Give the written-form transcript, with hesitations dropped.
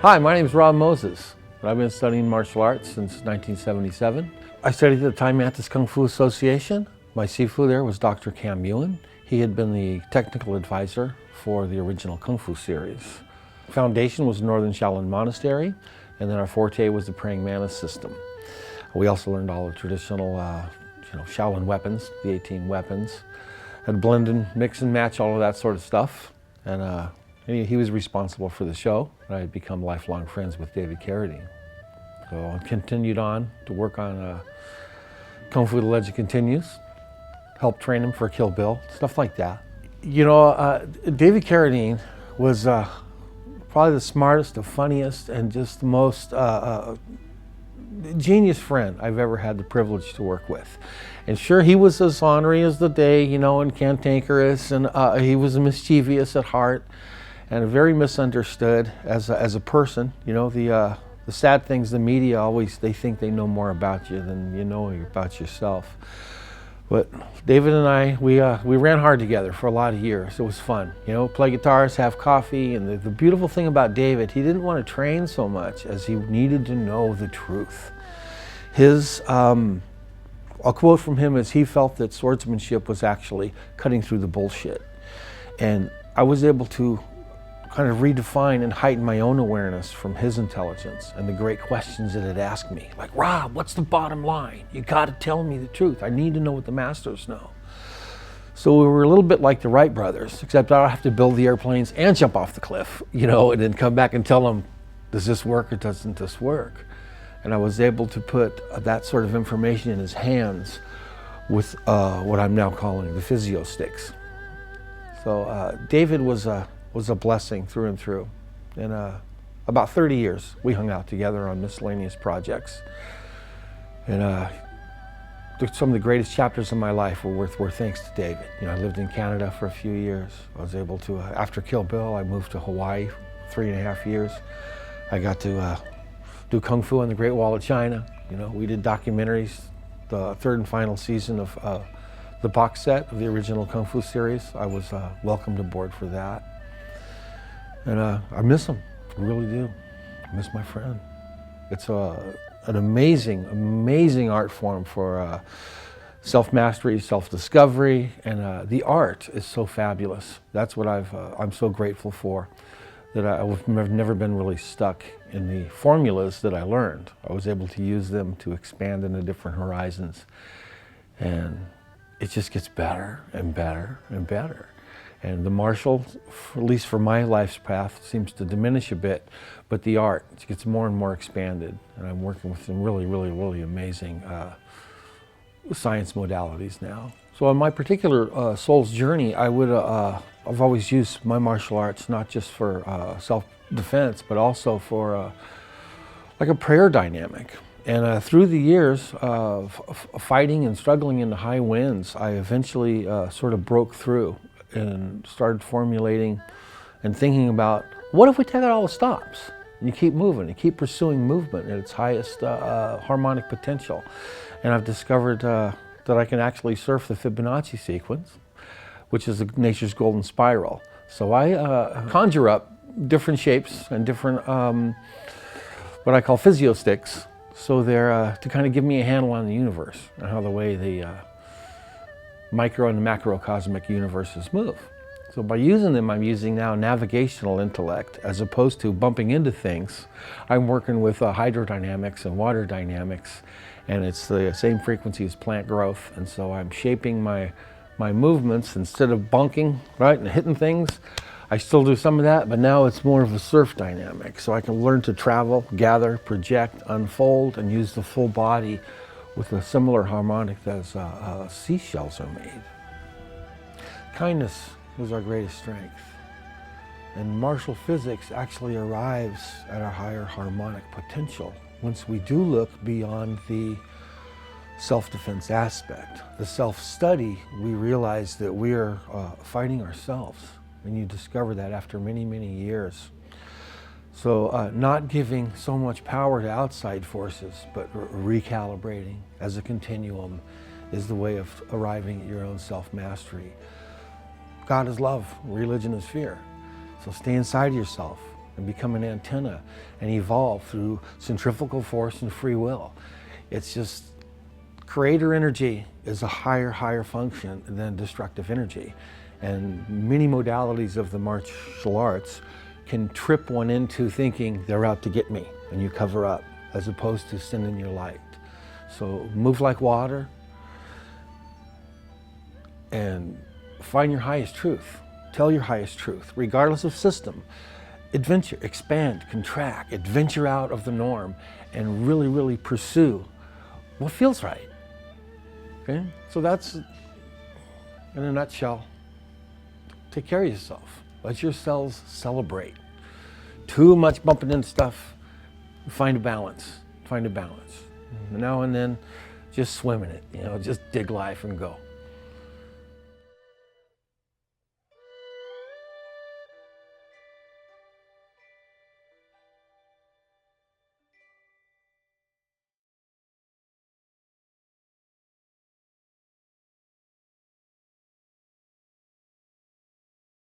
Hi, my name is Sifu Moses. I've been studying martial arts since 1977. I studied at the Thai Mantis Kung Fu Association. My Sifu there was Dr. Cam Yuen. He had been the technical advisor for the original Kung Fu series. Foundation was Northern Shaolin Monastery, and then our forte was the Praying Mantis system. We also learned all the traditional Shaolin weapons, the 18 weapons. Had blend and mix and match all of that sort of stuff. And he was responsible for the show. I had become lifelong friends with David Carradine. So I continued on to work on Kung Fu The Legend Continues, helped train him for Kill Bill, stuff like that. David Carradine was probably the smartest, the funniest, and just the most genius friend I've ever had the privilege to work with. And sure, he was as ornery as the day, and cantankerous, and he was mischievous at heart, and very misunderstood as a person. The sad things, the media they think they know more about you than you know about yourself. But David and I, we ran hard together for a lot of years. It was fun, play guitars, have coffee, and the beautiful thing about David, he didn't want to train so much as he needed to know the truth. A quote from him is he felt that swordsmanship was actually cutting through the bullshit. And I was able to kind of redefine and heighten my own awareness from his intelligence and the great questions that it asked me. Like, Rob, what's the bottom line? You got to tell me the truth. I need to know what the masters know. So we were a little bit like the Wright brothers, except I don't have to build the airplanes and jump off the cliff, and then come back and tell them, does this work or doesn't this work? And I was able to put that sort of information in his hands with what I'm now calling the physio sticks. So David was a blessing through and through. And about 30 years we hung out together on miscellaneous projects. And some of the greatest chapters of my life were thanks to David. I lived in Canada for a few years. I was able to, after Kill Bill, I moved to Hawaii 3.5 years. I got to do Kung Fu on the Great Wall of China. We did documentaries. The third and final season of the box set of the original Kung Fu series, I was welcomed aboard for that. And I miss him, I really do. I miss my friend. It's an amazing, amazing art form for self-mastery, self-discovery, and the art is so fabulous. That's what I'm so grateful for, that I've never been really stuck in the formulas that I learned. I was able to use them to expand into different horizons, and it just gets better and better and better. And the martial, at least for my life's path, seems to diminish a bit, but the art gets more and more expanded. And I'm working with some really, really, really amazing science modalities now. So on my particular soul's journey, I've always used my martial arts not just for self-defense, but also for like a prayer dynamic. And through the years of fighting and struggling in the high winds, I eventually sort of broke through and started formulating and thinking about, what if we take out all the stops? And you keep moving, you keep pursuing movement at its highest harmonic potential. And I've discovered that I can actually surf the Fibonacci sequence, which is nature's golden spiral. So I conjure up different shapes and different, what I call physio sticks, so they're to kind of give me a handle on the universe and how the way the micro and macrocosmic universes move. So by using them, I'm using now navigational intellect as opposed to bumping into things. I'm working with hydrodynamics and water dynamics, and it's the same frequency as plant growth. And so I'm shaping my movements instead of bunking, right, and hitting things. I still do some of that, but now it's more of a surf dynamic. So I can learn to travel, gather, project, unfold, and use the full body with a similar harmonic as seashells are made. Kindness is our greatest strength. And martial physics actually arrives at our higher harmonic potential once we do look beyond the self-defense aspect. The self-study, we realize that we are fighting ourselves. And you discover that after many, many years. So not giving so much power to outside forces, but recalibrating as a continuum is the way of arriving at your own self-mastery. God is love, religion is fear. So stay inside yourself and become an antenna and evolve through centrifugal force and free will. It's just, creator energy is a higher function than destructive energy. And many modalities of the martial arts can trip one into thinking they're out to get me, and you cover up, as opposed to sending your light. So move like water and find your highest truth. Tell your highest truth, regardless of system. Adventure, expand, contract, adventure out of the norm, and really pursue what feels right. Okay? So that's, in a nutshell, take care of yourself. Let your cells celebrate. Too much bumping into stuff, find a balance. Find a balance. Now and then, just swim in it. Just dig life and go.